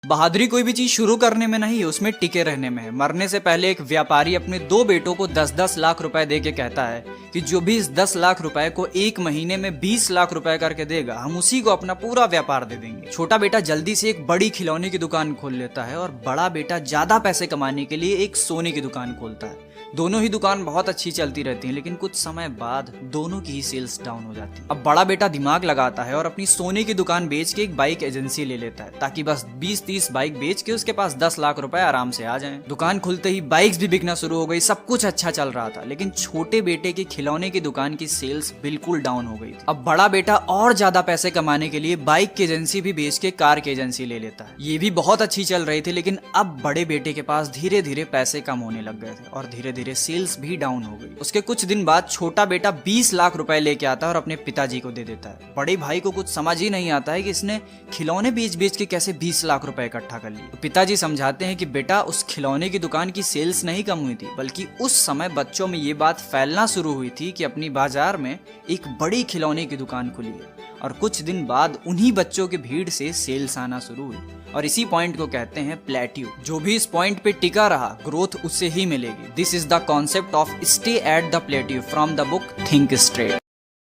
बहादुरी कोई भी चीज शुरू करने में नहीं, उसमें टिके रहने में है। मरने से पहले एक व्यापारी अपने 2 बेटों को 10-10 लाख रुपए दे के कहता है कि जो भी इस 10 लाख रुपए को 1 महीने में 20 लाख रुपए करके देगा, हम उसी को अपना पूरा व्यापार दे देंगे। छोटा बेटा जल्दी से एक बड़ी खिलौने की दुकान खोल लेता है और बड़ा बेटा ज्यादा पैसे कमाने के लिए एक सोने की दुकान खोलता है। दोनों ही दुकान बहुत अच्छी चलती रहती हैं, लेकिन कुछ समय बाद दोनों की ही सेल्स डाउन हो जाती है। अब बड़ा बेटा दिमाग लगाता है और अपनी सोने की दुकान बेच के एक बाइक एजेंसी ले लेता है, ताकि बस 20-30 बाइक बेच के उसके पास 10 लाख रुपए आराम से आ जाएं। दुकान खुलते ही बाइक्स भी बिकना शुरू हो गई, सब कुछ अच्छा चल रहा था। लेकिन छोटे बेटे की खिलौने की दुकान की सेल्स बिल्कुल डाउन हो गई थी। अब बड़ा बेटा और ज्यादा पैसे कमाने के लिए बाइक की एजेंसी भी बेच के कार की एजेंसी ले लेता है। ये भी बहुत अच्छी चल रही थी, लेकिन अब बड़े बेटे के पास धीरे धीरे पैसे कम होने लग गए थे और धीरे धीरे सेल्स भी डाउन हो गई। उसके कुछ दिन बाद छोटा बेटा 20 लाख रुपए लेके आता है और अपने पिताजी को दे देता है। बड़े भाई को कुछ समझ ही नहीं आता है कि इसने खिलौने बेच बेच के कैसे 20 लाख रुपए इकट्ठा कर लिए। तो पिताजी समझाते हैं कि बेटा, उस खिलौने की दुकान की सेल्स नहीं कम हुई थी, बल्कि उस समय बच्चों में ये बात फैलना शुरू हुई थी कि अपनी बाजार में एक बड़ी खिलौने की दुकान खुली है। और कुछ दिन बाद उन्हीं बच्चों की भीड़ से सेल्स आना शुरू हुई। और इसी पॉइंट को कहते हैं प्लेट्यू। जो भी इस पॉइंट पे टिका रहा, ग्रोथ उससे ही मिलेगी। This is the concept of stay at the plateau from the book think straight.